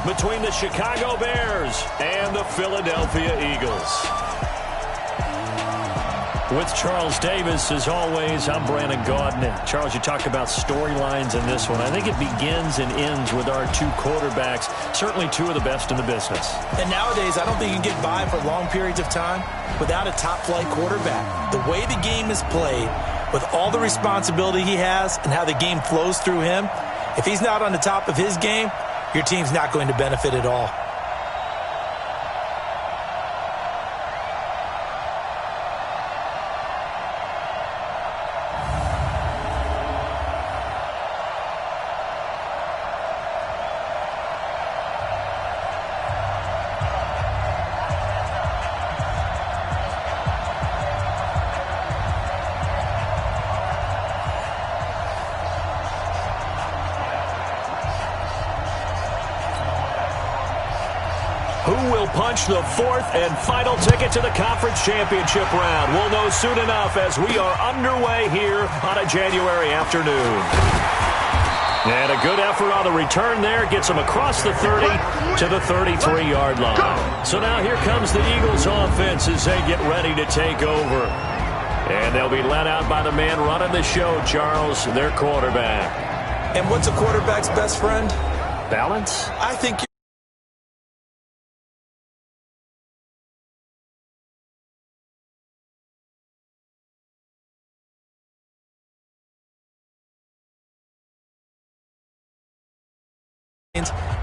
between the Chicago Bears and the Philadelphia Eagles. With Charles Davis, as always, I'm Brandon Gaudin. Charles, you talk about storylines in this one. I think it begins and ends with our two quarterbacks, certainly two of the best in the business. And nowadays, I don't think you can get by for long periods of time without a top-flight quarterback. The way the game is played, with all the responsibility he has and how the game flows through him, if he's not on the top of his game, your team's not going to benefit at all. Who will punch the fourth and final ticket to the conference championship round? We'll know soon enough as we are underway here on a January afternoon. And a good effort on the return there gets them across the 30 to the 33-yard line. So now here comes the Eagles offense as they get ready to take over. And they'll be led out by the man running the show, Charles, their quarterback. And what's a quarterback's best friend? Balance? I think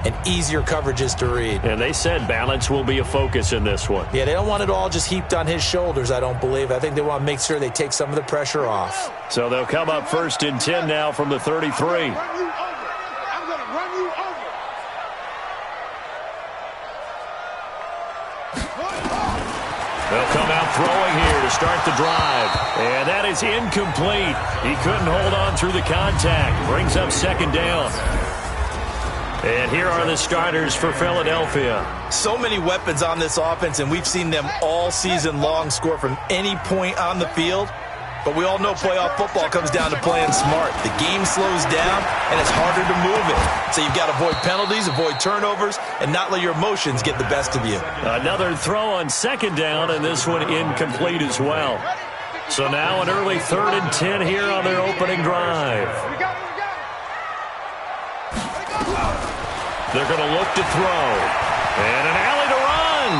and easier coverages to read. And they said balance will be a focus in this one. Yeah, they don't want it all just heaped on his shoulders, I don't believe. I think they want to make sure they take some of the pressure off. So they'll come up 1st and 10 now from the 33. They'll come out throwing here to start the drive. And that is incomplete. He couldn't hold on through the contact. Brings up 2nd down. And here are the starters for Philadelphia. So many weapons on this offense, and we've seen them all season long score from any point on the field. But we all know playoff football comes down to playing smart. The game slows down, and it's harder to move it. So you've got to avoid penalties, avoid turnovers, and not let your emotions get the best of you. Another throw on 2nd down, and this one incomplete as well. So now an early 3rd and 10 here on their opening drive. They're going to look to throw. And an alley to run.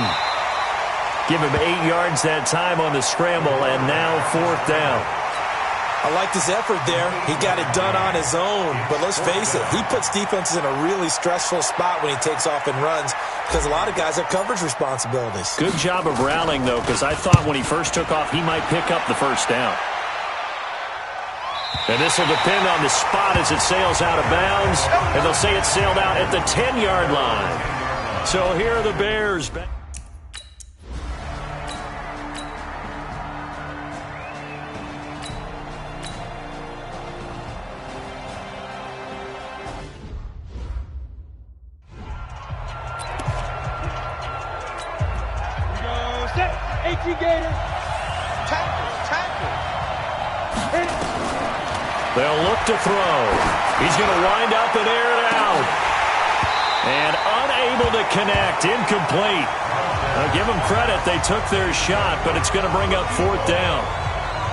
Give him 8 yards that time on the scramble, and now 4th down. I like his effort there. He got it done on his own. But let's face it, he puts defenses in a really stressful spot when he takes off and runs because a lot of guys have coverage responsibilities. Good job of rallying, though, because I thought when he first took off, he might pick up the 1st down. And this will depend on the spot as it sails out of bounds. And they'll say it sailed out at the 10-yard line. So here are the Bears. Set. 18 Gators. Tackle. Hit. They'll look to throw. He's going to wind up and air it out. And unable to connect. Incomplete. Now give them credit. They took their shot, but it's going to bring up 4th down.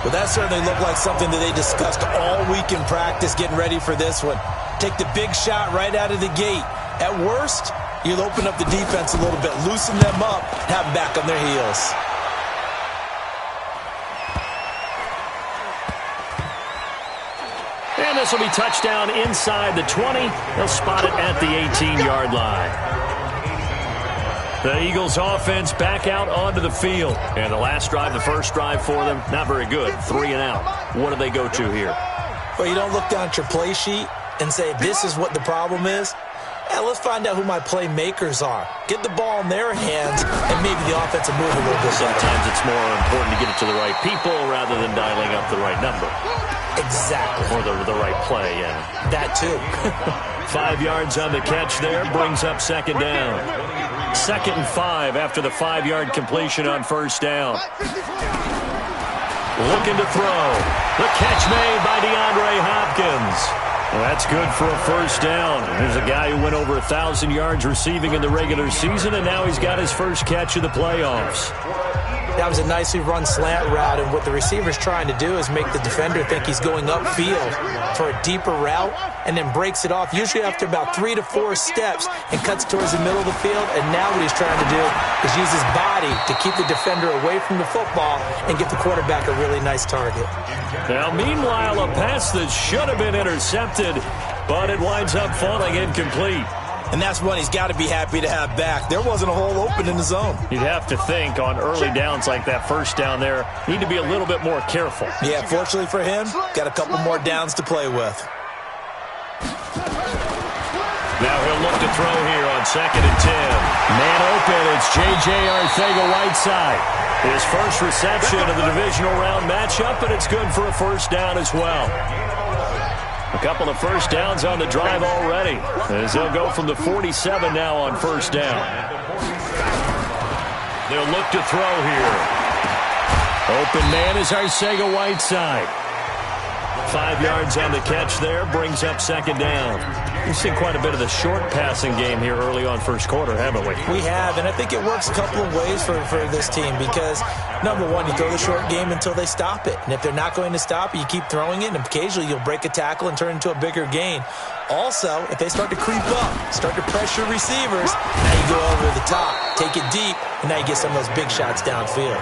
Well, that certainly looked like something that they discussed all week in practice getting ready for this one. Take the big shot right out of the gate. At worst, you'll open up the defense a little bit, loosen them up, have them back on their heels. And this will be touchdown inside the 20. They'll spot it at the 18-yard line. The Eagles offense back out onto the field. And the last drive, the first drive for them, not very good. 3 and out. What do they go to here? Well, you don't look down at your play sheet and say, this is what the problem is. And let's find out who my playmakers are. Get the ball in their hands, and maybe the offense will move a little bit better. Sometimes it's more important to get it to the right people rather than dialing up the right number. Exactly. Or the right play, yeah. That too. 5 yards on the catch there, brings up 2nd down. 2nd and 5 after the 5-yard completion on 1st down. Looking to throw. The catch made by DeAndre Hopkins. Well, that's good for a first down. There's a guy who went over 1,000 yards receiving in the regular season, and now he's got his first catch of the playoffs. That was a nicely run slant route, and what the receiver's trying to do is make the defender think he's going upfield for a deeper route and then breaks it off, usually after about 3 to 4 steps, and cuts towards the middle of the field. And now what he's trying to do is use his body to keep the defender away from the football and give the quarterback a really nice target. Now, meanwhile, a pass that should have been intercepted, but it winds up falling incomplete. And that's one he's got to be happy to have back. There wasn't a hole open in the zone. You'd have to think on early downs like that first down there, need to be a little bit more careful. Yeah, fortunately for him, got a couple more downs to play with. Now he'll look to throw here on 2nd and 10. Man open, it's J.J. Arcega-Whiteside. His first reception of the divisional round matchup, and it's good for a first down as well. A couple of first downs on the drive already, as they'll go from the 47 now on first down. They'll look to throw here. Open man is Arcega-Whiteside. 5 yards on the catch there, brings up 2nd down. We've seen quite a bit of the short passing game here early on first quarter, haven't we? We have, and I think it works a couple of ways for this team because, number one, you throw the short game until they stop it. And if they're not going to stop it, you keep throwing it, and occasionally you'll break a tackle and turn it into a bigger gain. Also, if they start to creep up, start to pressure receivers, now you go over the top, take it deep, and now you get some of those big shots downfield.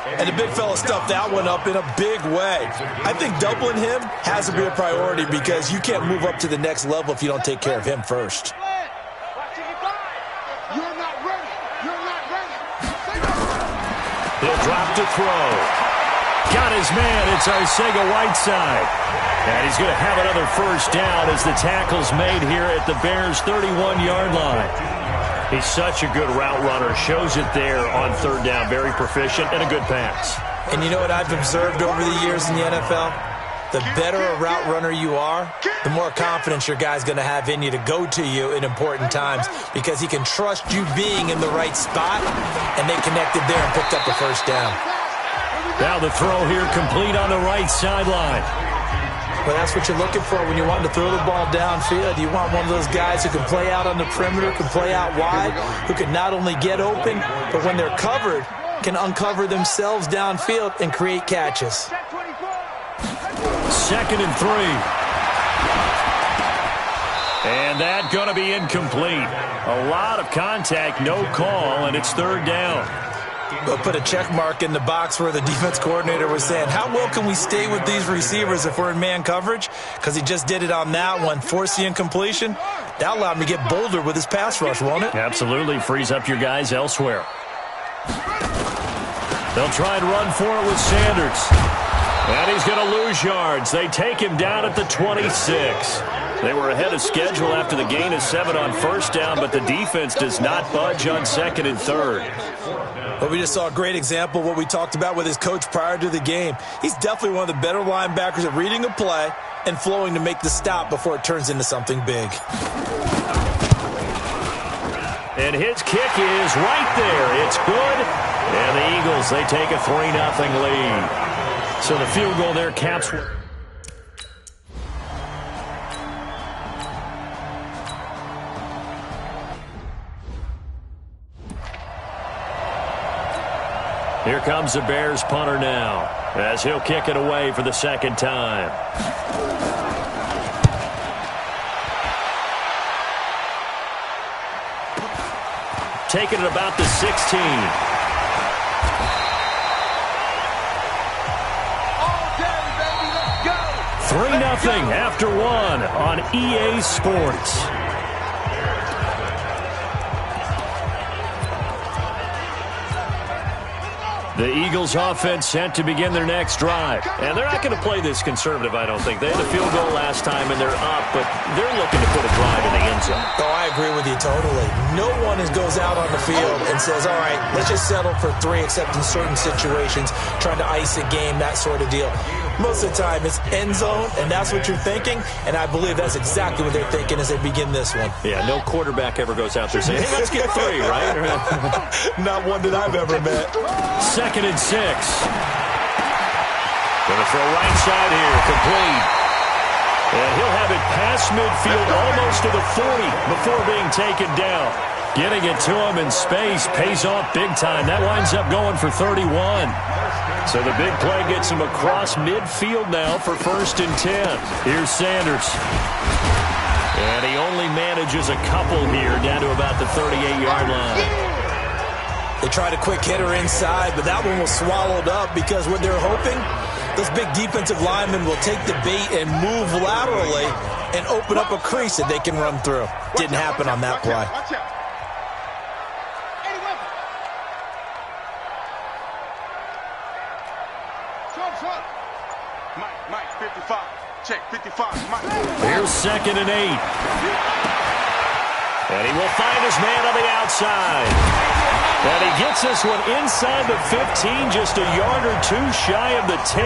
And the big fella stuffed that one up in a big way. I think doubling him has to be a priority because you can't move up to the next level if you don't take care of him first. He'll drop to throw. Got his man. It's Arcega-Whiteside. And he's going to have another first down as the tackle's made here at the Bears' 31-yard line. He's such a good route runner. Shows it there on 3rd down. Very proficient and a good pass. And you know what I've observed over the years in the NFL? The better a route runner you are, the more confidence your guy's going to have in you to go to you in important times because he can trust you being in the right spot, and they connected there and picked up the first down. Now the throw here complete on the right sideline. Well, that's what you're looking for when you want to throw the ball downfield. You want one of those guys who can play out on the perimeter, can play out wide, who can not only get open, but when they're covered, can uncover themselves downfield and create catches. 2nd and 3. And that going to be incomplete. A lot of contact, no call, and it's 3rd down. We'll put a check mark in the box where the defense coordinator was saying, how well can we stay with these receivers if we're in man coverage? Because he just did it on that one, forced the incompletion. That allowed him to get bolder with his pass rush, won't it? Absolutely. Frees up your guys elsewhere. They'll try and run for it with Sanders. And he's going to lose yards. They take him down at the 26. They were ahead of schedule after the gain of 7 on first down, but the defense does not budge on 2nd and 3rd. But we just saw a great example of what we talked about with his coach prior to the game. He's definitely one of the better linebackers at reading a play and flowing to make the stop before it turns into something big. And his kick is right there. It's good. And the Eagles, they take a 3-0 lead. So the field goal there caps. Here comes the Bears punter now, as he'll kick it away for the 2nd time. Taking it about the 16. 3-0 after 1 on EA Sports. The Eagles offense set to begin their next drive. And they're not going to play this conservative, I don't think. They had a field goal last time, and they're up, but they're looking to put a drive in the end zone. Oh, I agree with you totally. No one goes out on the field and says, all right, let's just settle for 3, except in certain situations, trying to ice a game, that sort of deal. Most of the time, it's end zone, and that's what you're thinking, and I believe that's exactly what they're thinking as they begin this one. Yeah, no quarterback ever goes out there saying, hey, let's get 3, right? Not one that I've ever met. 2nd and 6. Going to throw right side here, complete. And he'll have it past midfield almost to the 40 before being taken down. Getting it to him in space pays off big time. That winds up going for 31. So the big play gets him across midfield now for 1st and 10. Here's Sanders. And he only manages a couple here down to about the 38-yard line. They tried a quick hitter inside, but that one was swallowed up because what they're hoping, those big defensive linemen will take the bait and move laterally and open up a crease that they can run through. Didn't happen on that play. Mike, 55. Check, 55. Mike. Here's 2nd and 8. And he will find his man on the outside. And he gets this one inside the 15, just a yard or two shy of the 10.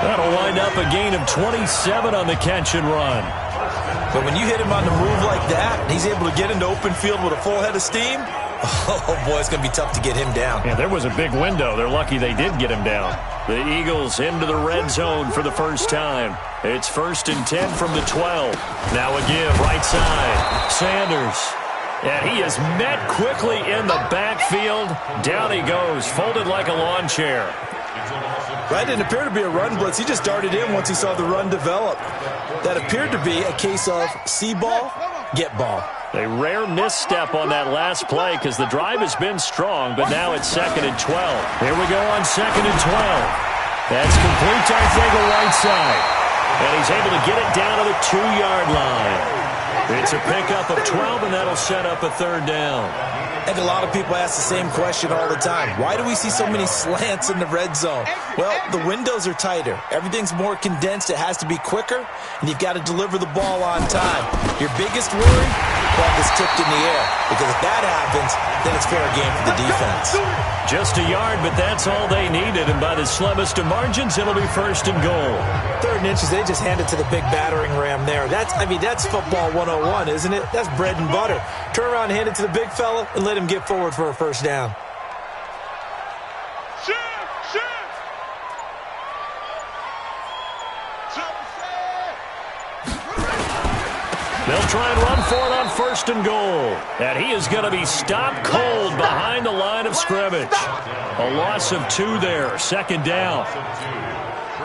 That'll wind up a gain of 27 on the catch and run. But when you hit him on the move like that, he's able to get into open field with a full head of steam. Oh, boy, it's going to be tough to get him down. Yeah, there was a big window. They're lucky they did get him down. The Eagles into the red zone for the first time. It's 1st and 10 from the 12. Now a give, right side. Sanders. And he is met quickly in the backfield. Down he goes, folded like a lawn chair. Right, didn't appear to be a run blitz. He just darted in once he saw the run develop. That appeared to be a case of see ball, get ball. A rare misstep on that last play because the drive has been strong, but now it's 2nd and 12. Here we go on 2nd and 12. That's complete to Arthega right side. And he's able to get it down to the 2-yard line. It's a pickup of 12, and that'll set up a 3rd down. I think a lot of people ask the same question all the time. Why do we see so mmany slants in the red zone? Well, the windows are tighter. Everything's more condensed. It has to be quicker, and you've got to deliver the ball on time. Your biggest worry? Ball gets tipped in the air. Because if that happens, then it's fair game for the defense. Just a yard, but that's all they needed. And by the slimmest of margins, it'll be 1st and goal. 3rd and inches, they just hand it to the big battering ram there. That's football 101, isn't it? That's bread and butter. Turn around, hand it to the big fella, and let him get forward for a 1st down. They'll try and run for it on 1st and goal. And he is going to be stopped cold behind the line of scrimmage. A loss of 2 there, 2nd down.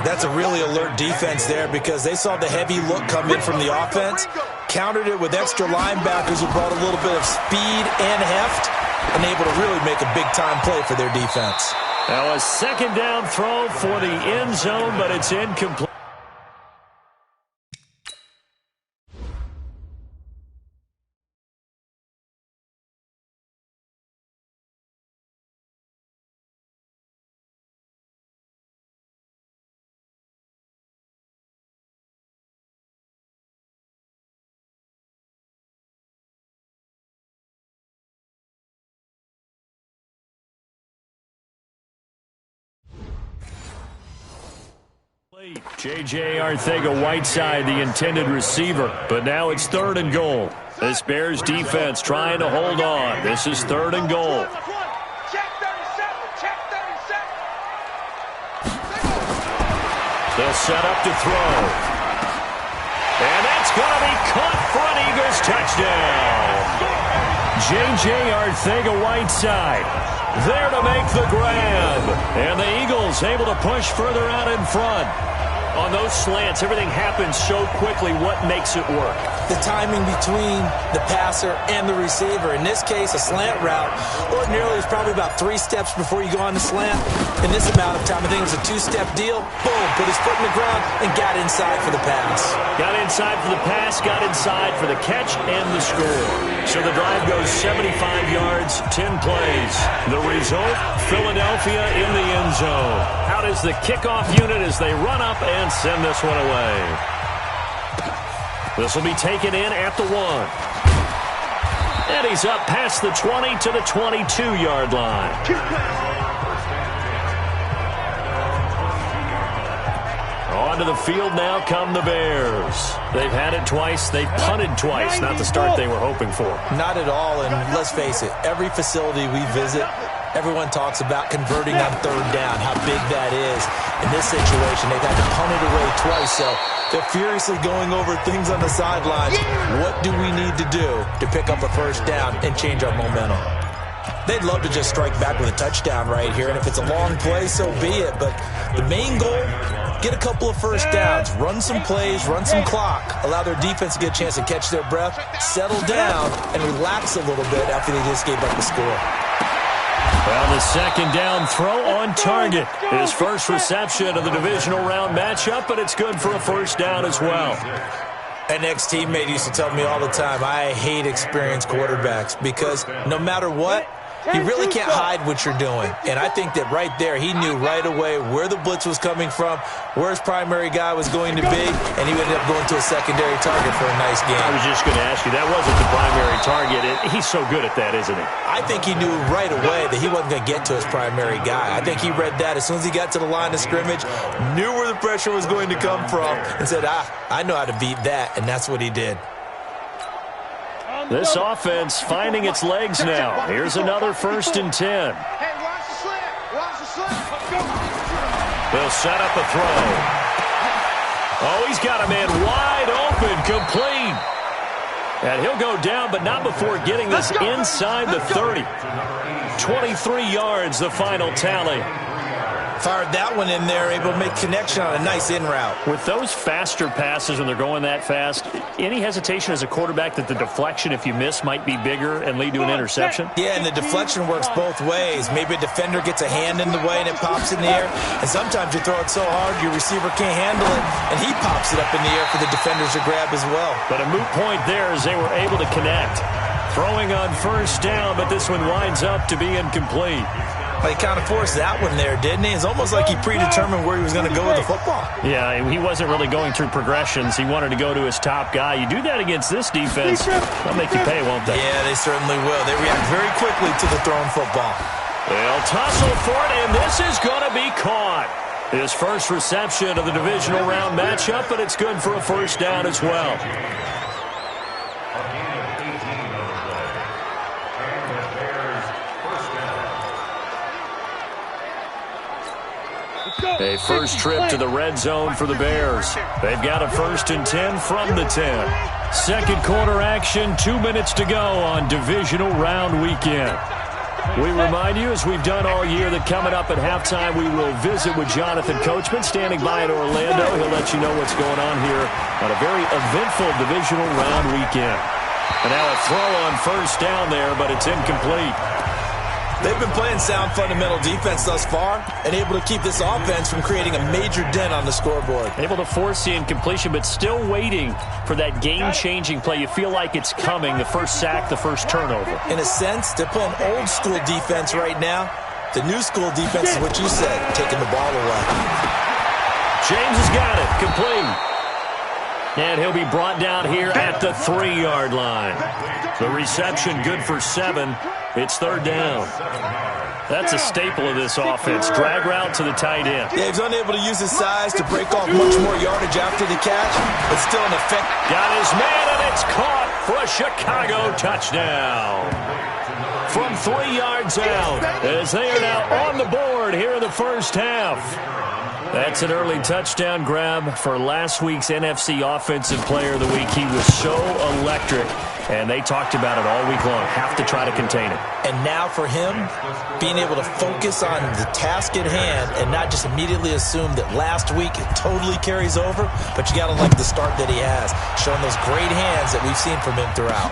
That's a really alert defense there because they saw the heavy look come in from the offense, countered it with extra linebackers who brought a little bit of speed and heft, and able to really make a big-time play for their defense. Now a 2nd down throw for the end zone, but it's incomplete. J.J. Arthega-Whiteside, the intended receiver. But now it's 3rd and goal. This Bears defense trying to hold on. This is 3rd and goal. They'll set up to throw. And that's going to be caught for an Eagles touchdown. J.J. Arthega-Whiteside there to make the grab. And the Eagles able to push further out in front. On those slants, everything happens so quickly. What makes it work? The timing between the passer and the receiver. In this case, a slant route ordinarily is probably about 3 steps before you go on the slant. In this amount of time, I think it was a 2-step deal. Boom, put his foot in the ground and got inside for the pass. Got inside for the pass, got inside for the catch and the score. So the drive goes 75 yards, 10 plays. The result, Philadelphia in the end zone. Out is the kickoff unit as they run up and send this one away. This will be taken in at the 1. And he's up past the 20 to the 22-yard line. Onto the field now come the Bears. They've had it twice. They've punted twice. Not the start they were hoping for. Not at all, and let's face it, every facility we visit, everyone talks about converting on third down, how big that is. In this situation, they've had to punt it away twice, so they're furiously going over things on the sidelines. What do we need to do to pick up a first down and change our momentum? They'd love to just strike back with a touchdown right here, and if it's a long play, so be it. But the main goal, get a couple of first downs, run some plays, run some clock, allow their defense to get a chance to catch their breath, settle down, and relax a little bit after they just gave up the score. Well, the second down throw on target. His first reception of the divisional round matchup, but it's good for a first down as well. An ex-teammate used to tell me all the time, I hate experienced quarterbacks because no matter what, you really can't hide what you're doing. And I think that right there, he knew right away where the blitz was coming from, where his primary guy was going to be, and he ended up going to a secondary target for a nice game. I was just going to ask you, that wasn't the primary target. He's so good at that, isn't he? I think he knew right away that he wasn't going to get to his primary guy. I think he read that as soon as he got to the line of scrimmage, knew where the pressure was going to come from, and said, I know how to beat that, and that's what he did. This offense finding its legs now. Here's another 1st and 10. Hey, watch the slant. Watch the slant. Let's go. They'll set up a throw. Oh, he's got a man wide open, complete. And he'll go down, but not before getting this inside the 30. 23 yards, the final tally. Fired that one in there, able to make connection on a nice in route. With those faster passes when they're going that fast, any hesitation as a quarterback that the deflection, if you miss, might be bigger and lead to an interception? Yeah, and the deflection works both ways. Maybe a defender gets a hand in the way and it pops in the air. And sometimes you throw it so hard your receiver can't handle it, and he pops it up in the air for the defenders to grab as well. But a moot point there as they were able to connect. Throwing on first down, but this one winds up to be incomplete. He kind of forced that one there, didn't he? It's almost like he predetermined where he was going to go with the football. Yeah, he wasn't really going through progressions. He wanted to go to his top guy. You do that against this defense, they'll make you pay, won't they? Yeah, they certainly will. They react very quickly to the thrown football. They'll tussle for it, and this is going to be caught. His first reception of the divisional round matchup, but it's good for a first down as well. A first trip to the red zone for the Bears. They've got a 1st and 10 from the 10. Second quarter action, 2 minutes to go on divisional round weekend. We remind you, as we've done all year, that coming up at halftime, we will visit with Jonathan Coachman standing by in Orlando. He'll let you know what's going on here on a very eventful divisional round weekend. And now a throw on first down there, but it's incomplete. They've been playing sound fundamental defense thus far and able to keep this offense from creating a major dent on the scoreboard. Able to force the incompletion, but still waiting for that game-changing play. You feel like it's coming, the first sack, the first turnover. In a sense, they're playing old-school defense right now. The new-school defense is what you said, taking the ball away. James has got it, complete. And he'll be brought down here at the 3-yard line. The reception good for 7. It's 3rd down. That's a staple of this offense. Drag route to the tight end. Yeah, he's unable to use his size to break off much more yardage after the catch, but still an effect. Got his man, and it's caught for a Chicago touchdown. From 3 yards out, as they are now on the board here in the first half. That's an early touchdown grab for last week's NFC Offensive Player of the Week. He was so electric, and they talked about it all week long. Have to try to contain it. And now for him, being able to focus on the task at hand and not just immediately assume that last week it totally carries over, but you got to like the start that he has, showing those great hands that we've seen from him throughout.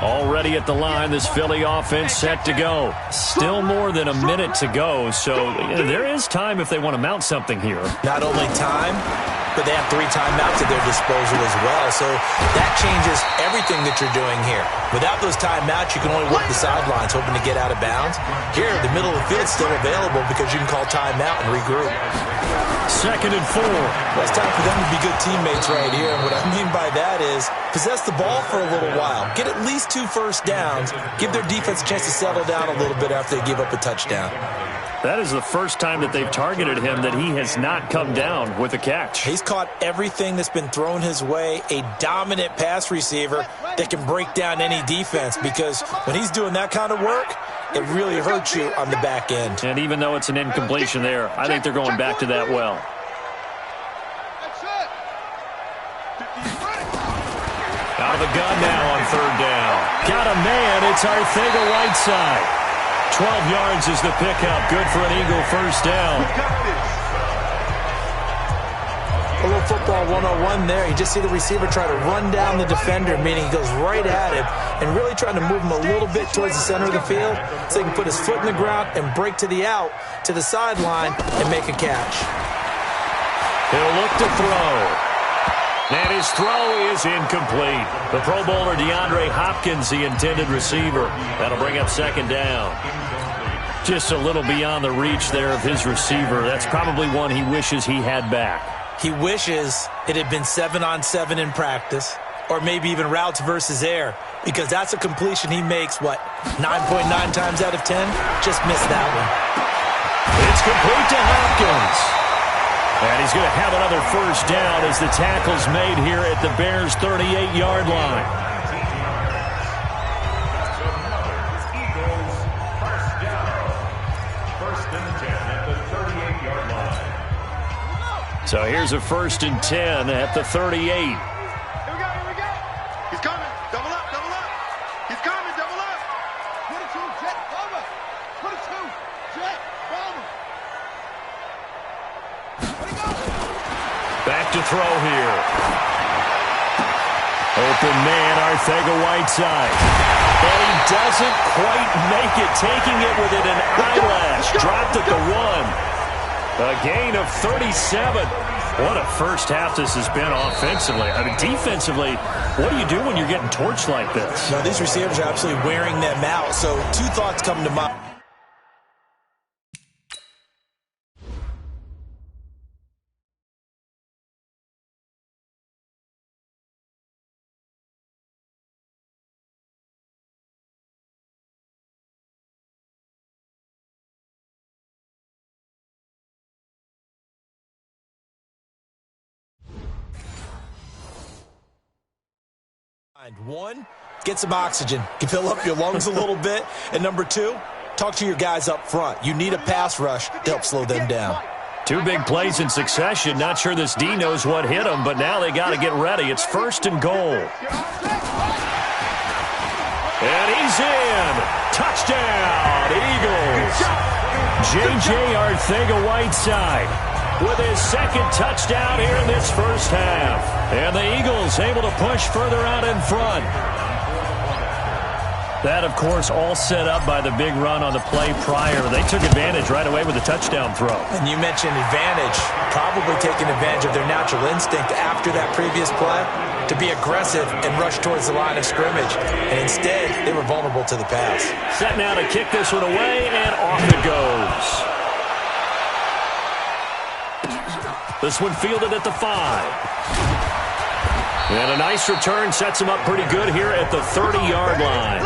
Already at the line, this Philly offense set to go. Still more than a minute to go, so there is time if they want to mount something here. Not only time, but they have 3 timeouts at their disposal as well. So that changes everything that you're doing here. Without those timeouts, you can only work the sidelines, hoping to get out of bounds. Here, the middle of the field is still available because you can call timeout and regroup. 2nd and 4. Well, it's time for them to be good teammates right here. And what I mean by that is possess the ball for a little while. Get at least 2 first downs. Give their defense a chance to settle down a little bit after they give up a touchdown. That is the first time that they've targeted him that he has not come down with a catch. He's caught everything that's been thrown his way. A dominant pass receiver that can break down any defense, because when he's doing that kind of work, it really hurts you on the back end. And even though it's an incompletion there, I think they're going back to that well. Out of the gun now on 3rd down. Got a man. It's Arcega-Whiteside. 12 yards is the pickup. Good for an Eagle first down. A little football 101 there. You just see the receiver try to run down the defender, meaning he goes right at him and really trying to move him a little bit towards the center of the field so he can put his foot in the ground and break to the out, to the sideline, and make a catch. He'll look to throw. And his throw is incomplete. The Pro Bowler DeAndre Hopkins, the intended receiver. That'll bring up 2nd down. Just a little beyond the reach there of his receiver. That's probably one he wishes he had back. He wishes it had been 7-on-7 in practice, or maybe even routes versus air, because that's a completion he makes, 9.9 times out of 10? Just missed that one. It's complete to Hopkins. And he's going to have another first down as the tackle's made here at the Bears' 38-yard line. So here's a 1st and 10 at the 38. Here we go. He's coming. Double up, double up. He's coming, double up. 22, jet, bomber. 22, jet, bomber. Back to throw here. Open man, Arcega-Whiteside. And he doesn't quite make it, taking it within an eyelash. Dropped at the 1. A gain of 37. What a first half this has been offensively. I mean, defensively, what do you do when you're getting torched like this? No, these receivers are absolutely wearing them out. So 2 thoughts come to mind. One, get some oxygen. Can fill up your lungs a little bit. And number 2, talk to your guys up front. You need a pass rush to help slow them down. 2 big plays in succession. Not sure this D knows what hit him, but now they got to get ready. It's 1st and goal. And he's in. Touchdown, Eagles. J.J. Arcega-Whiteside with his 2nd touchdown here in this first half. And the Eagles able to push further out in front. That, of course, all set up by the big run on the play prior. They took advantage right away with a touchdown throw. And you mentioned advantage, probably taking advantage of their natural instinct after that previous play to be aggressive and rush towards the line of scrimmage. And instead, they were vulnerable to the pass. Set now to kick this one away, and off it goes. This one fielded at the 5. And a nice return sets him up pretty good here at the 30-yard line.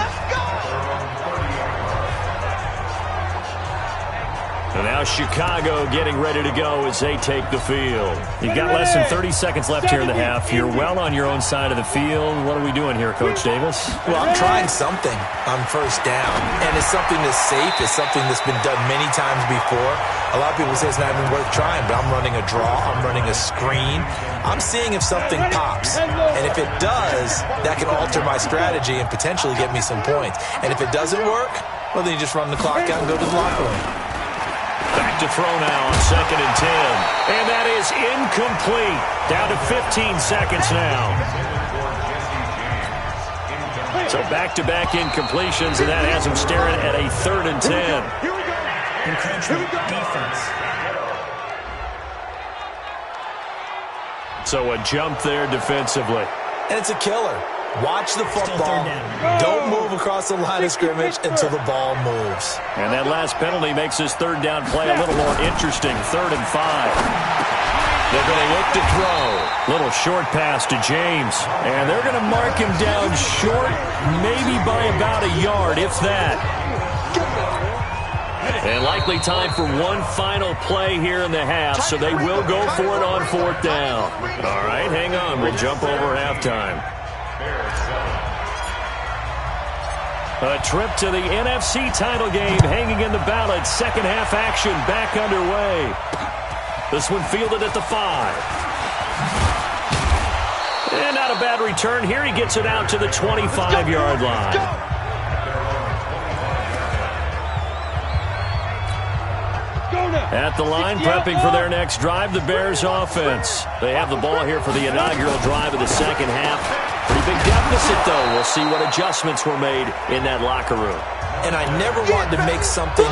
And now Chicago getting ready to go as they take the field. You've got less than 30 seconds left here in the half. You're well on your own side of the field. What are we doing here, Coach Davis? Well, I'm trying something on first down. And it's something that's safe. It's something that's been done many times before. A lot of people say it's not even worth trying, but I'm running a draw. I'm running a screen. I'm seeing if something pops. And if it does, that can alter my strategy and potentially get me some points. And if it doesn't work, well, then you just run the clock out and go to the locker room. Back to throw now on 2nd and 10. And that is incomplete. Down to 15 seconds now. So back-to-back incompletions, and that has him staring at a 3rd and 10. Incredible defense. So a jump there defensively. And it's a killer. Watch the football. Don't move across the line of scrimmage until the ball moves. And that last penalty makes this third down play a little more interesting. 3rd and 5. They're going to look to throw. Little short pass to James. And they're going to mark him down short, maybe by about a yard, if that. And likely time for one final play here in the half, so they will go for it on 4th down. All right, hang on. We'll jump over halftime. A trip to the NFC title game hanging in the balance. Second half action back underway. This one fielded at the 5. And not a bad return here. He gets it out to the 25-yard line. At the line, prepping for their next drive, the Bears offense. They have the ball here for the inaugural drive of the second half. Pretty big deficit, though. We'll see what adjustments were made in that locker room. And I never wanted to make something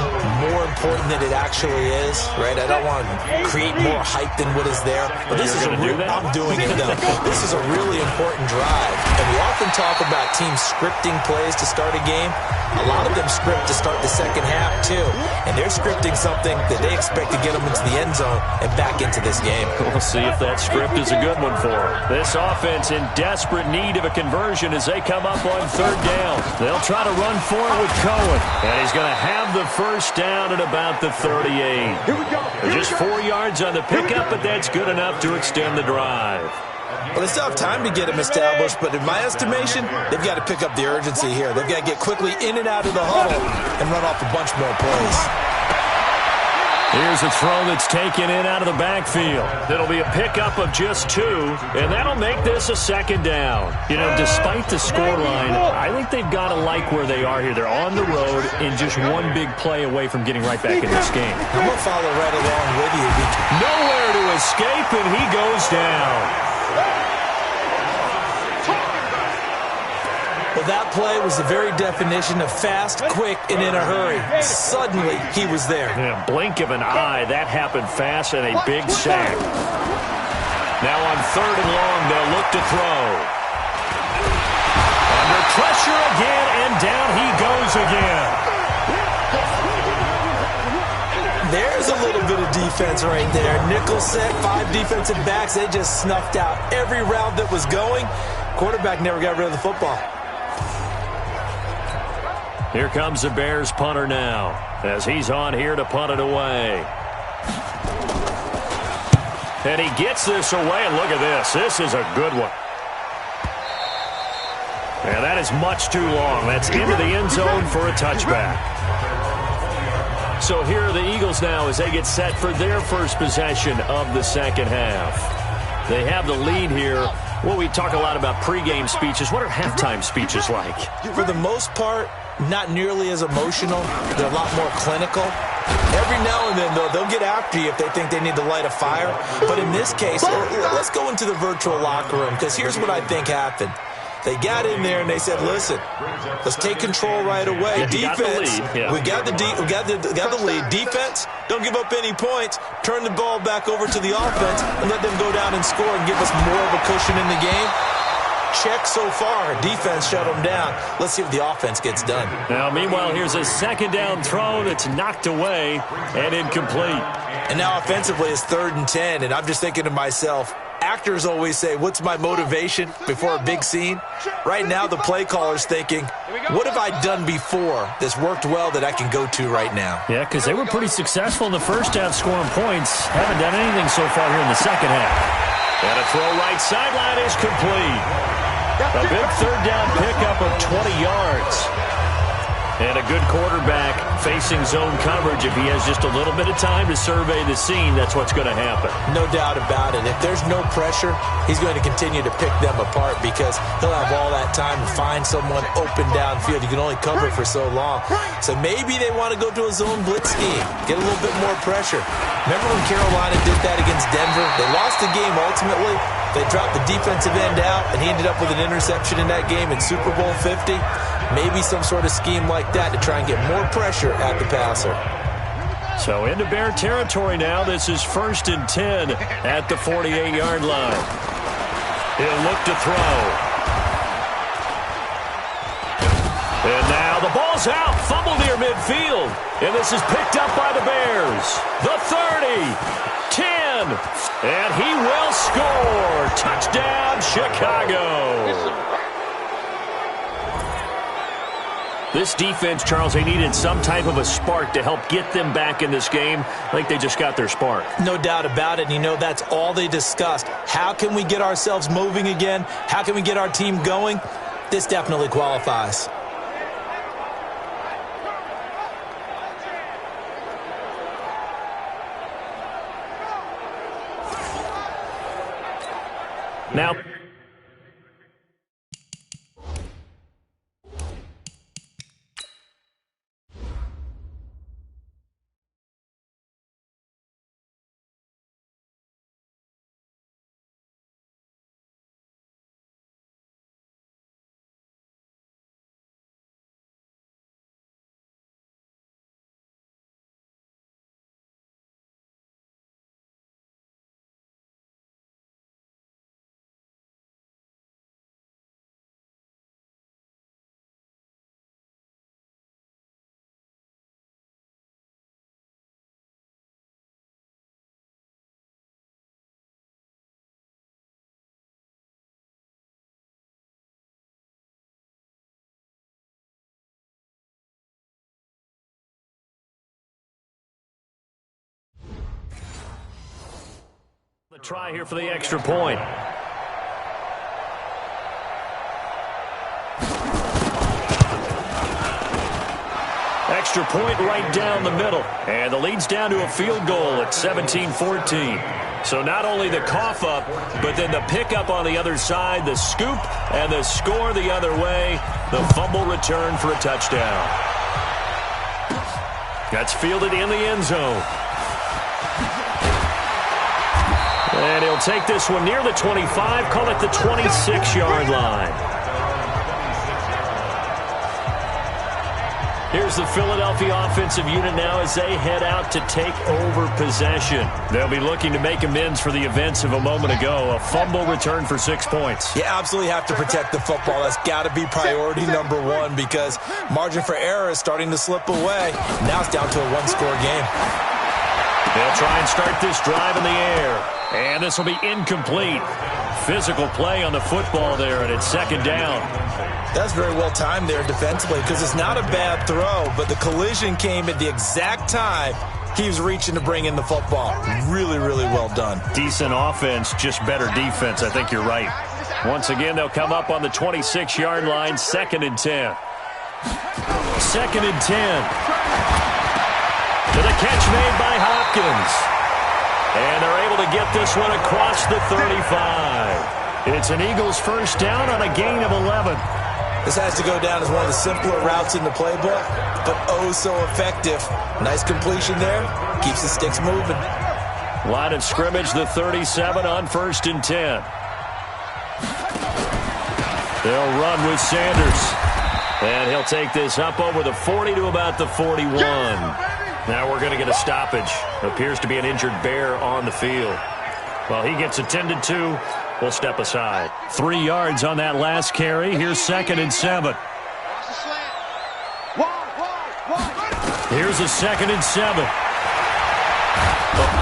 more important than it actually is, right? I don't want to create more hype than what is there. But this is I'm doing it, though. This is a really important drive. And we often talk about teams scripting plays to start a game. A lot of them script to start the second half, too. And they're scripting something that they expect to get them into the end zone and back into this game. We'll see if that script is a good one for them. This offense in desperate need of a conversion as they come up on 3rd down. They'll try to run for it with Cohen. And he's going to have the first down at about the 38. Just 4 yards on the pickup, but that's good enough to extend the drive. Well, they still have time to get him established, but in my estimation, they've got to pick up the urgency here. They've got to get quickly in and out of the huddle and run off a bunch more plays. Here's a throw that's taken in out of the backfield. It'll be a pickup of just 2, and that'll make this a 2nd down. You know, despite the scoreline, I think they've got to like where they are here. They're on the road and just one big play away from getting right back in this game. I'm going to follow right along with you. Nowhere to escape, and he goes down. Well, that play was the very definition of fast, quick, and in a hurry. Suddenly, he was there. In a blink of an eye, that happened fast and a big sack. Now on 3rd and long, they'll look to throw. Under pressure again, and down he goes again. There's a little bit of defense right there. Nickel set, 5 defensive backs. They just snuffed out every route that was going. Quarterback never got rid of the football. Here comes the Bears punter now as he's on here to punt it away. And he gets this away, and look at this. This is a good one. And that is much too long. That's into the end zone for a touchback. So here are the Eagles now as they get set for their first possession of the second half. They have the lead here. Well, we talk a lot about pregame speeches. What are halftime speeches like? For the most part, not nearly as emotional. They're a lot more clinical. Every now and then, though, they'll get after you if they think they need to light a fire. But in this case, let's go into the virtual locker room, because here's what I think happened. They got in there and they said, listen, let's take control right away. Defense, we got the lead. Defense, don't give up any points. Turn the ball back over to the offense and let them go down and score and give us more of a cushion in the game. Check so far. Defense shut them down. Let's see if the offense gets done. Now, meanwhile, here's a 2nd down throw that's knocked away and incomplete. And now offensively it's 3rd and 10, and I'm just thinking to myself, actors always say, what's my motivation before a big scene? Right now the play caller's thinking, what have I done before that's worked well that I can go to right now? Yeah, because they were pretty successful in the first half scoring points. Haven't done anything so far here in the second half. And a throw right sideline is complete. A big 3rd down pickup of 20 yards. And a good quarterback facing zone coverage. If he has just a little bit of time to survey the scene, that's what's going to happen. No doubt about it. If there's no pressure, he's going to continue to pick them apart because he'll have all that time to find someone open downfield. You can only cover for so long. So maybe they want to go to a zone blitz scheme, get a little bit more pressure. Remember when Carolina did that against Denver? They lost the game ultimately. They dropped the defensive end out, and he ended up with an interception in that game in Super Bowl 50. Maybe some sort of scheme like that to try and get more pressure at the passer. So into Bear territory now. This is 1st and 10 at the 48-yard line. He'll look to throw. And now the ball's out. Fumble near midfield. And this is picked up by the Bears. The 30. 10. And he will score. Touchdown, Chicago. This defense, Charles, they needed some type of a spark to help get them back in this game. I think they just got their spark. No doubt about it. And you know, that's all they discussed. How can we get ourselves moving again? How can we get our team going? This definitely qualifies. Now, the try here for the extra point. Extra point right down the middle. And the lead's down to a field goal at 17-14. So not only the cough up, but then the pickup on the other side, the scoop, and the score the other way. The fumble return for a touchdown. That's fielded in the end zone. And he'll take this one near the 25, call it the 26-yard line. Here's the Philadelphia offensive unit now as they head out to take over possession. They'll be looking to make amends for the events of a moment ago. A fumble return for 6 points. You absolutely have to protect the football. That's got to be priority number one because margin for error is starting to slip away. Now it's down to a one-score game. They'll try and start this drive in the air. And this will be incomplete. Physical play on the football there, and it's second down. That's very well timed there defensively because it's not a bad throw, but the collision came at the exact time he was reaching to bring in the football. Really, really well done. Decent offense, just better defense. I think you're right. Once again, they'll come up on the 26-yard line, 2nd and 10. 2nd and 10. To the catch made by Hopkins. And they're able to get this one across the 35. It's an Eagles first down on a gain of 11. This has to go down as one of the simpler routes in the playbook, but oh so effective. Nice completion there. Keeps the sticks moving. Line of scrimmage, the 37 on 1st and 10. They'll run with Sanders. And he'll take this up over the 40 to about the 41. Now we're going to get a stoppage. Appears to be an injured Bear on the field. While he gets attended to, we'll step aside. 3 yards on that last carry. Here's 2nd and 7. Here's a 2nd and 7.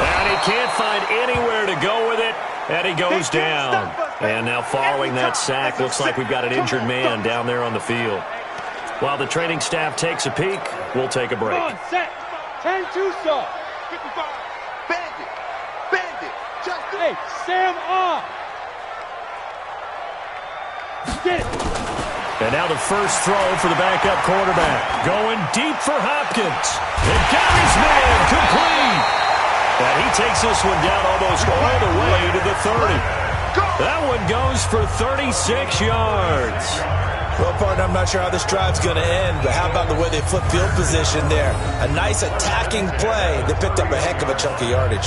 And he can't find anywhere to go with it. And he goes down. And now following that sack, looks like we've got an injured man down there on the field. While the training staff takes a peek, we'll take a break. 10-2 55. Bandit. Just hey, Sam off. Get it. And now the first throw for the backup quarterback. Going deep for Hopkins. And got his man complete. And he takes this one down almost all the way to the 30. That one goes for 36 yards. Well, partner, I'm not sure how this drive's going to end, but how about the way they flip field position there? A nice attacking play. They picked up a heck of a chunk of yardage.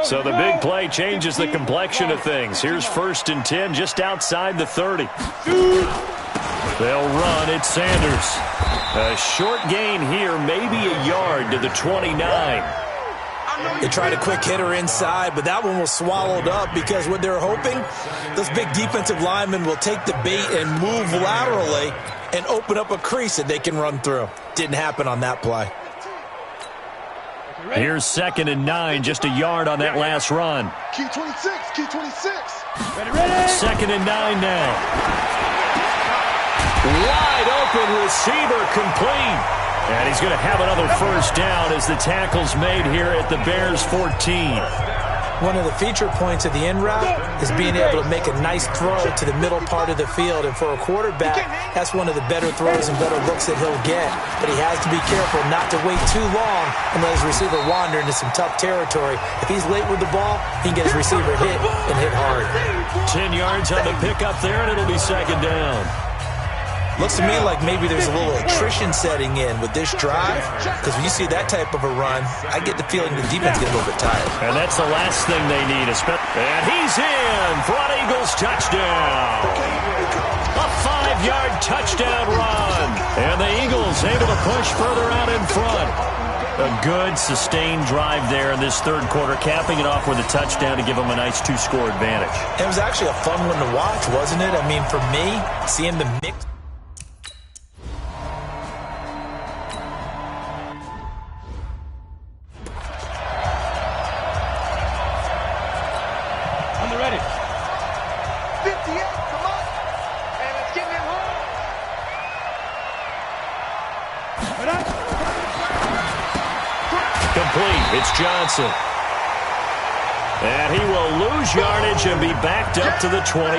So the big play changes the complexion of things. Here's 1st and 10 just outside the 30. They'll run. It's Sanders. A short gain here, maybe a yard to the 29. They tried a quick hitter inside, but that one was swallowed up because what they're hoping, those big defensive linemen will take the bait and move laterally and open up a crease that they can run through. Didn't happen on that play. Here's 2nd and 9, just a yard on that last run. Key 26, key 26. 2nd and 9 now. Wide open receiver complete. And he's going to have another 1st down as the tackle's made here at the Bears 14. One of the feature points of the in route is being able to make a nice throw to the middle part of the field. And for a quarterback, that's one of the better throws and better looks that he'll get. But he has to be careful not to wait too long and let his receiver wander into some tough territory. If he's late with the ball, he can get his receiver hit and hit hard. 10 yards on the pickup there, and it'll be 2nd down. Looks to me like maybe there's a little attrition setting in with this drive, because when you see that type of a run, I get the feeling the defense gets a little bit tired. And that's the last thing they need. And he's in for an Eagles touchdown. A 5-yard touchdown run. And the Eagles able to push further out in front. A good, sustained drive there in this 3rd quarter, capping it off with a touchdown to give them a nice 2-score advantage. It was actually a fun one to watch, wasn't it? I mean, for me, seeing the mix. It's Johnson. And he will lose yardage and be backed up to the 24.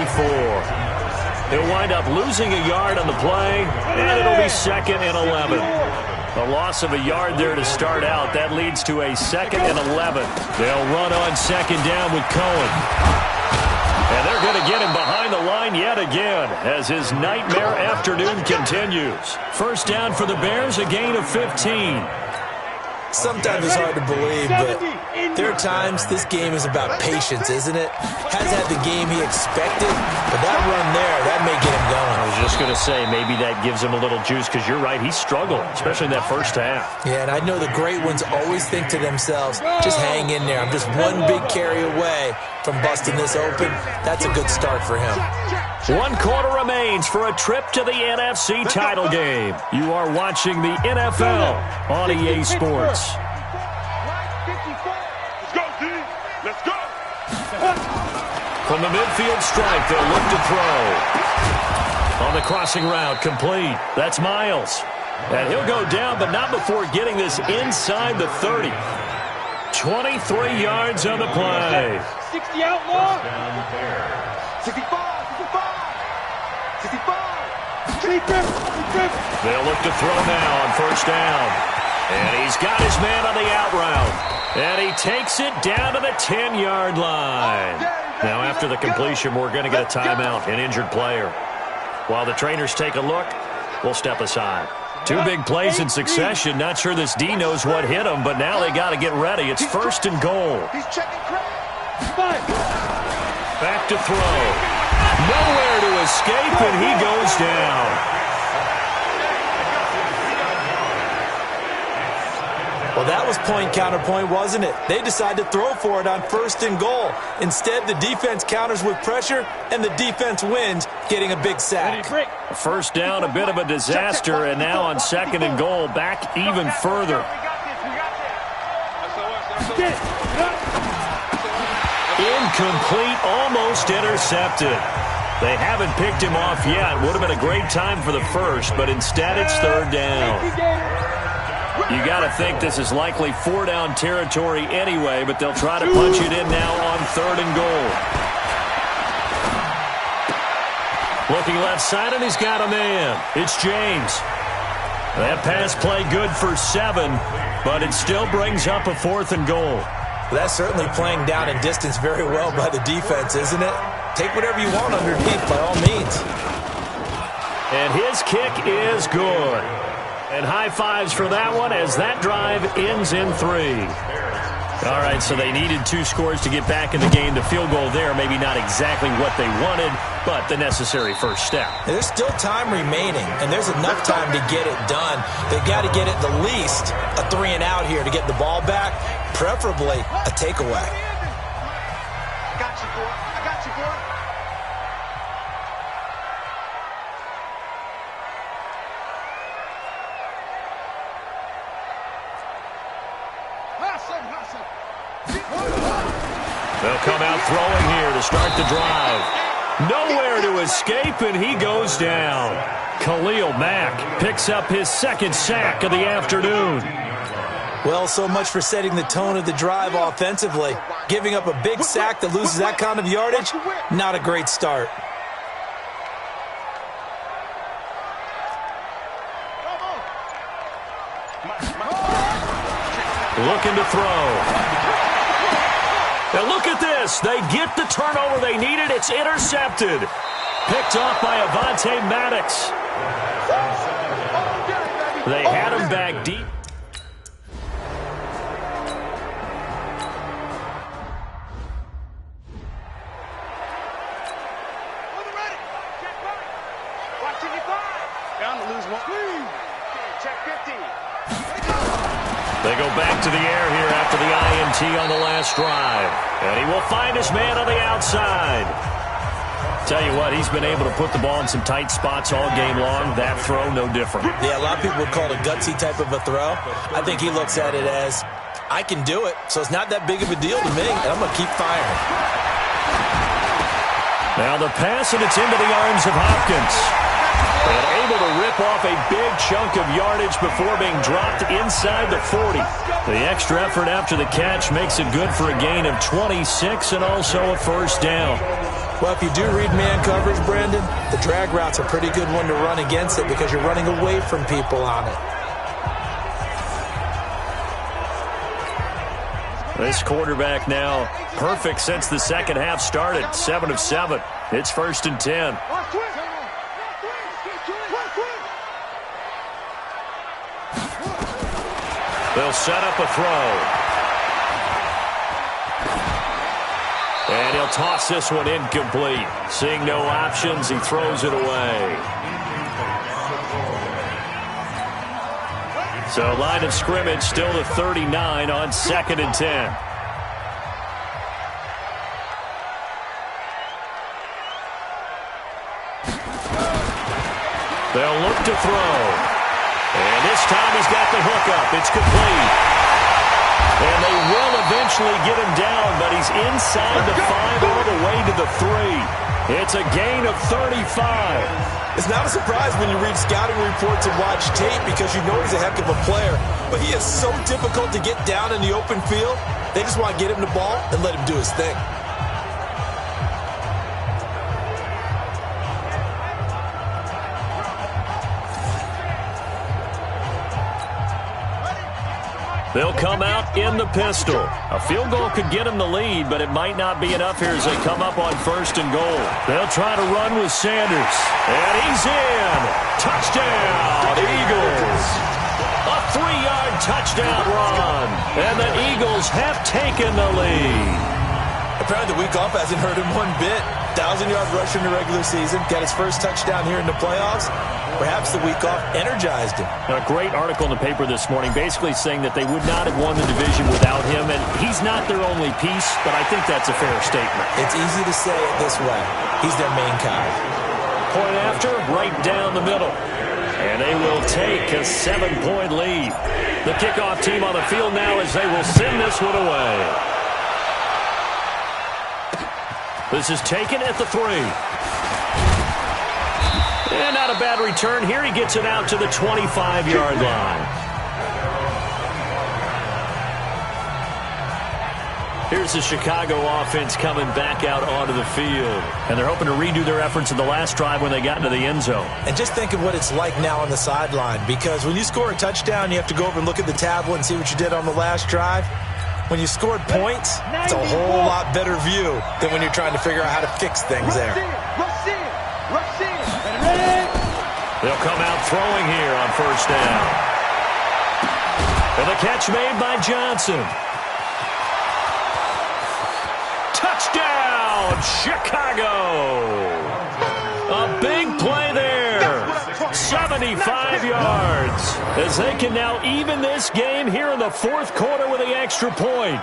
He'll wind up losing a yard on the play, and it'll be 2nd and 11. A loss of a yard there to start out. That leads to a 2nd and 11. They'll run on 2nd down with Cohen. And they're going to get him behind the line yet again as his nightmare afternoon continues. 1st down for the Bears, a gain of 15. Sometimes it's hard to believe, but there are times this game is about patience, isn't it? Has had the game he expected, but that run there, that may get him going. I was just going to say, maybe that gives him a little juice, because you're right, he struggled, especially in that 1st half. Yeah, and I know the great ones always think to themselves, just hang in there. I'm just one big carry away from busting this open. That's a good start for him. 1 quarter remains for a trip to the NFC title game. You are watching the NFL on EA Sports. Let's go, D. Let's go. From the midfield stripe, they'll look to throw. On the crossing route, complete. That's Miles. And he'll go down, but not before getting this inside the 30. 23 yards on the play. 60 outlaw. 65. 65. They'll look to throw now on 1st down. And he's got his man on the out route. And he takes it down to the 10-yard line. Now after the completion, we're going to get a timeout, an injured player. While the trainers take a look, we'll step aside. 2 big plays in succession. Not sure this D knows what hit him, but now they got to get ready. It's 1st and goal. Back to throw. Nowhere to escape, and he goes down. Well, that was point counterpoint, wasn't it? They decided to throw for it on 1st and goal. Instead, the defense counters with pressure, and the defense wins, getting a big sack. 1st down, a bit of a disaster, and now on 2nd and goal, back even further. Incomplete, almost intercepted. They haven't picked him off yet. Would have been a great time for the 1st, but instead it's 3rd down. You got to think this is likely 4-down territory anyway, but they'll try to punch it in now on 3rd and goal. Looking left side, and he's got a man. It's James. That pass play good for 7, but it still brings up a 4th and goal. That's certainly playing down in distance very well by the defense, isn't it? Take whatever you want underneath, by all means. And his kick is good. And high fives for that one as that drive ends in 3. All right, so they needed 2 scores to get back in the game. The field goal there, maybe not exactly what they wanted, but the necessary first step. There's still time remaining, and there's enough time to get it done. They've got to get at the least a 3-and-out here to get the ball back, preferably a takeaway. I got you, boy. I got you, boy. They'll come out throwing here to start the drive. Nowhere to escape, and he goes down. Khalil Mack picks up his 2nd sack of the afternoon. Well, so much for setting the tone of the drive offensively. Giving up a big sack that loses that kind of yardage, not a great start. Looking to throw. And look at this. They get the turnover they needed. It's intercepted. Picked off by Avonte Maddox. They had him back deep. Down to lose 1. Check 50. They go back to the air here after the INT on the last drive. And he will find his man on the outside. Tell you what, he's been able to put the ball in some tight spots all game long. That throw, no different. Yeah, a lot of people would call it a gutsy type of a throw. I think he looks at it as, I can do it, so it's not that big of a deal to me, and I'm going to keep firing. Now the pass, and it's into the arms of Hopkins. And able to rip off a big chunk of yardage before being dropped inside the 40. The extra effort after the catch makes it good for a gain of 26 and also a first down. Well, if you do read man coverage, Brandon, the drag route's a pretty good one to run against it because you're running away from people on it. This quarterback now perfect since the second half started. 7 of 7. It's 1st and 10. They'll set up a throw. And he'll toss this one incomplete. Seeing no options, he throws it away. So line of scrimmage still to 39 on 2nd and 10. They'll look to throw. And this time he's got the hook up. It's complete. And they will eventually get him down, but he's inside the 5 all the way to the 3. It's a gain of 35. It's not a surprise when you read scouting reports and watch tape because you know he's a heck of a player. But he is so difficult to get down in the open field. They just want to get him the ball and let him do his thing. They'll come out in the pistol. A field goal could get them the lead, but it might not be enough here as they come up on 1st and goal. They'll try to run with Sanders. And he's in. Touchdown, Eagles. A 3-yard touchdown run. And the Eagles have taken the lead. Apparently the week off hasn't hurt him one bit. 1,000-yard rush in the regular season. Got his first touchdown here in the playoffs. Perhaps the week off energized him. A great article in the paper this morning basically saying that they would not have won the division without him, and he's not their only piece, but I think that's a fair statement. It's easy to say it this way. He's their main guy. Point after, right down the middle. And they will take a 7-point lead. The kickoff team on the field now as they will send this one away. This is taken at the 3. And not a bad return here. He gets it out to the 25-yard line. Here's the Chicago offense coming back out onto the field. And they're hoping to redo their efforts in the last drive when they got into the end zone. And just think of what it's like now on the sideline. Because when you score a touchdown, you have to go over and look at the tablet and see what you did on the last drive. When you scored points, it's a whole lot better view than when you're trying to figure out how to fix things there. They'll come out throwing here on 1st down. And the catch made by Johnson. of Chicago. A big play there. 75 yards. As they can now even this game here in the fourth quarter with the extra point.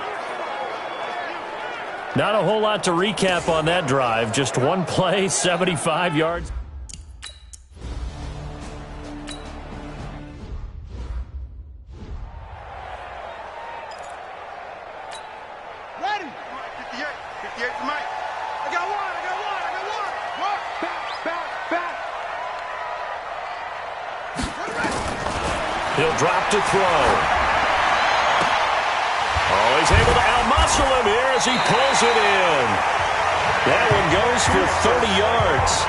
Not a whole lot to recap on that drive. Just one play, 75 yards. Ready? 58. 58 to Mike. I got one. One. Back. He'll drop to throw. Oh, he's able to out-muscle him here as he pulls it in. That one goes for 30 yards.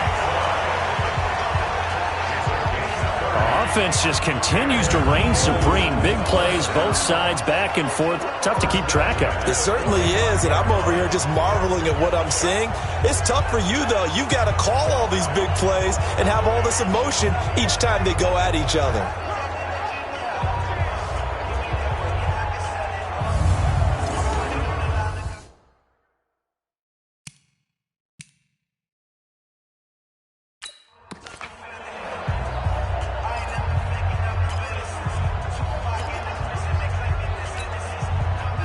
Offense just continues to reign supreme. Big plays, both sides, back and forth. Tough to keep track of. It certainly is, and I'm over here just marveling at what I'm seeing. It's tough for you, though. You've got to call all these big plays and have all this emotion each time they go at each other.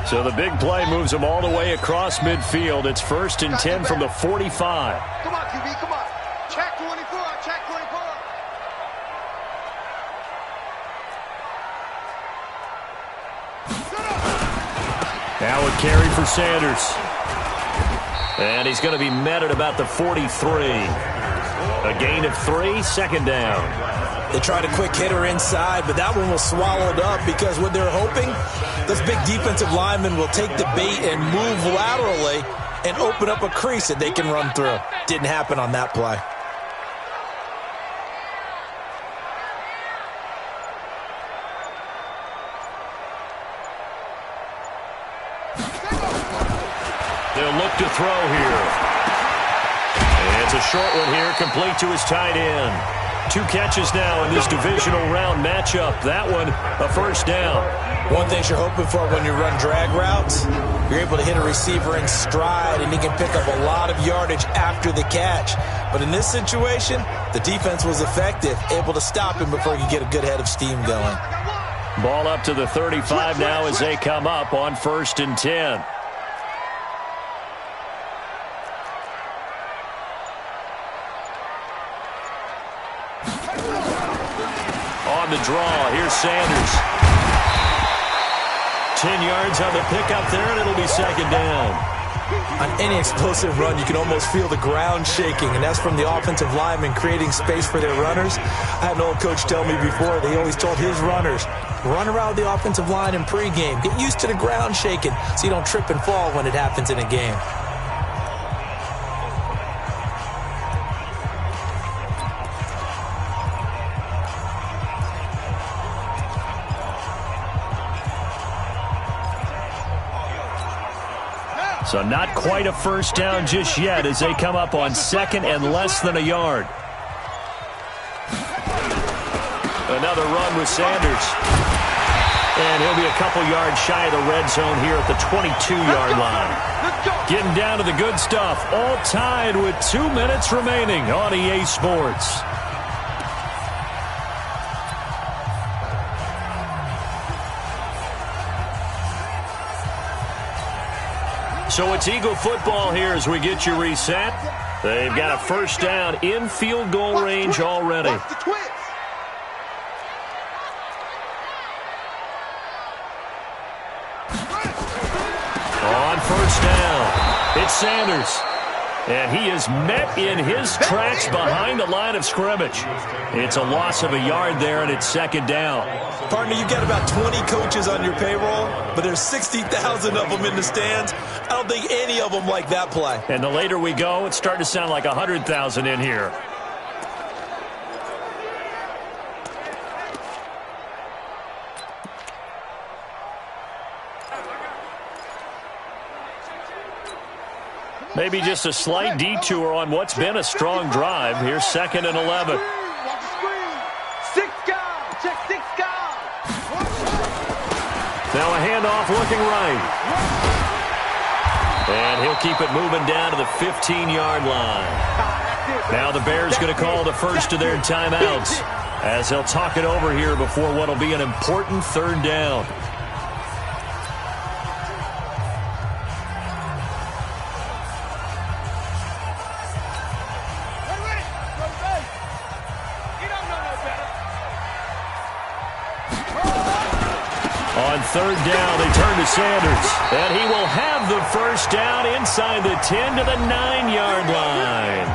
So the big play moves them all the way across midfield. It's 1st and 10 from the 45. Come on, QB, come on. Check 24. Now a carry for Sanders. And he's going to be met at about the 43. A gain of 3, second down. They tried a quick hitter inside, but that one was swallowed up because what they're hoping, those big defensive linemen will take the bait and move laterally and open up a crease that they can run through. Didn't happen on that play. They'll look to throw here. And it's a short one here, complete to his tight end. 2 catches now in this divisional round matchup. That one, a first down. One thing you're hoping for when you run drag routes, you're able to hit a receiver in stride, and he can pick up a lot of yardage after the catch. But in this situation, the defense was effective, able to stop him before he could get a good head of steam going. Ball up to the 35 now as they come up on 1st and 10. On the draw, here's Sanders. 10 yards on the pickup there, and it'll be second down. On any explosive run, you can almost feel the ground shaking, and that's from the offensive linemen creating space for their runners. I had an old coach tell me before, they always told his runners, run around the offensive line in pregame. Get used to the ground shaking so you don't trip and fall when it happens in a game. So not quite a first down just yet as they come up on 2nd and less than a yard. Another run with Sanders. And he'll be a couple yards shy of the red zone here at the 22-yard line. Getting down to the good stuff. All tied with 2 minutes remaining on EA Sports. So it's Eagle football here as we get you reset. They've got a first down in field goal range already. Watch the twist. On first down, it's Sanders. And he is met in his tracks behind the line of scrimmage. It's a loss of a yard there, and it's second down. Partner, you've got about 20 coaches on your payroll, but there's 60,000 of them in the stands. I don't think any of them like that play. And the later we go, it's starting to sound like 100,000 in here. Maybe just a slight detour on what's been a strong drive. Here's 2nd and 11. Watch the screen. 6 guys. Check 6 guys. Now a handoff looking right. And he'll keep it moving down to the 15-yard line. Now the Bears going to call the first of their timeouts as they'll talk it over here before what will be an important third down. On third down, they turn to Sanders. And he will have the first down inside the 10 to the 9-yard line.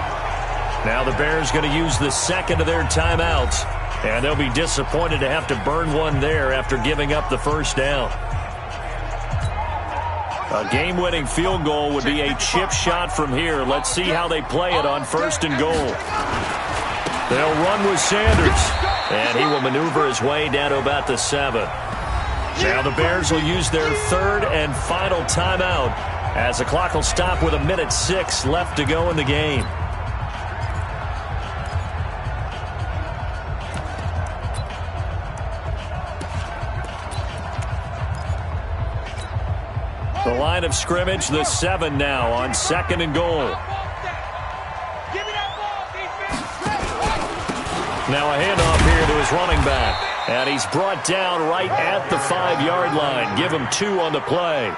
Now the Bears going to use the second of their timeouts. And they'll be disappointed to have to burn one there after giving up the first down. A game-winning field goal would be a chip shot from here. Let's see how they play it on first and goal. They'll run with Sanders. And he will maneuver his way down to about the 7. Now the Bears will use their third and final timeout as the clock will stop with 1:06 left to go in the game. The line of scrimmage, the 7 now on second and goal. Now a handoff here to his running back. And he's brought down right at the 5-yard line. Give him 2 on the play.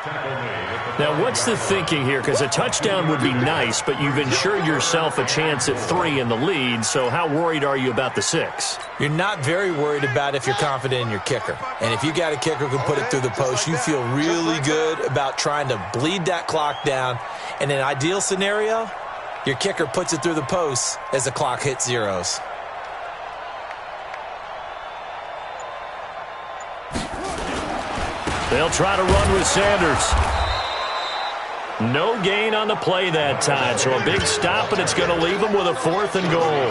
Now, what's the thinking here? Because a touchdown would be nice, but you've ensured yourself a chance at 3 in the lead. So how worried are you about the 6? You're not very worried about if you're confident in your kicker. And if you got a kicker who can put it through the post, you feel really good about trying to bleed that clock down. In an ideal scenario, your kicker puts it through the post as the clock hits zeros. They'll try to run with Sanders. No gain on the play that time, so a big stop, but it's going to leave them with a 4th and goal.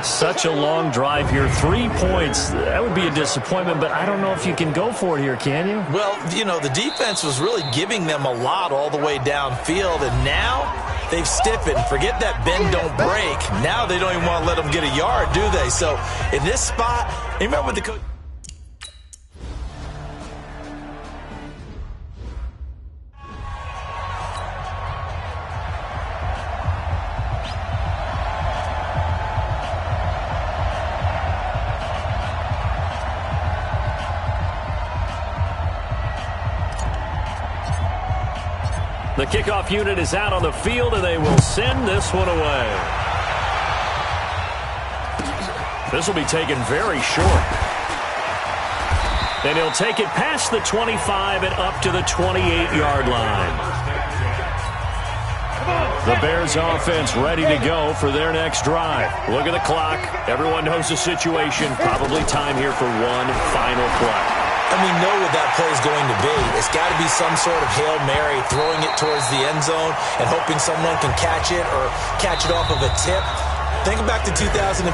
Such a long drive here. 3 points. That would be a disappointment, but I don't know if you can go for it here, can you? Well, you know, the defense was really giving them a lot all the way downfield, and now they've stiffened. Forget that bend, don't break. Now they don't even want to let them get a yard, do they? So in this spot, remember what the coach... The kickoff unit is out on the field, and they will send this one away. This will be taken very short. And he'll take it past the 25 and up to the 28-yard line. The Bears offense ready to go for their next drive. Look at the clock. Everyone knows the situation. Probably time here for one final play. And we know what that play is going to be. It's got to be some sort of Hail Mary, throwing it towards the end zone and hoping someone can catch it or catch it off of a tip. Think back to 2015.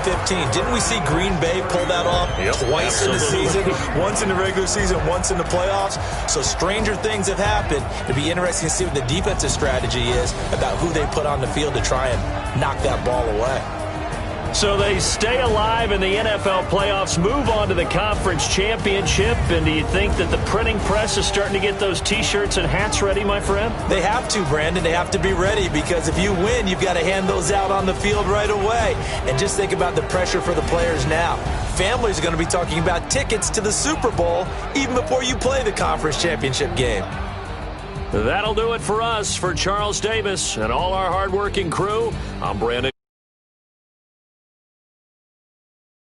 Didn't we see Green Bay pull that off twice in the season? Once in the regular season, once in the playoffs. So stranger things have happened. It'd be interesting to see what the defensive strategy is about who they put on the field to try and knock that ball away. So they stay alive in the NFL playoffs, move on to the conference championship. And do you think that the printing press is starting to get those T-shirts and hats ready, my friend? They have to, Brandon. They have to be ready because if you win, you've got to hand those out on the field right away. And just think about the pressure for the players now. Families are going to be talking about tickets to the Super Bowl even before you play the conference championship game. That'll do it for us. For Charles Davis and all our hardworking crew, I'm Brandon.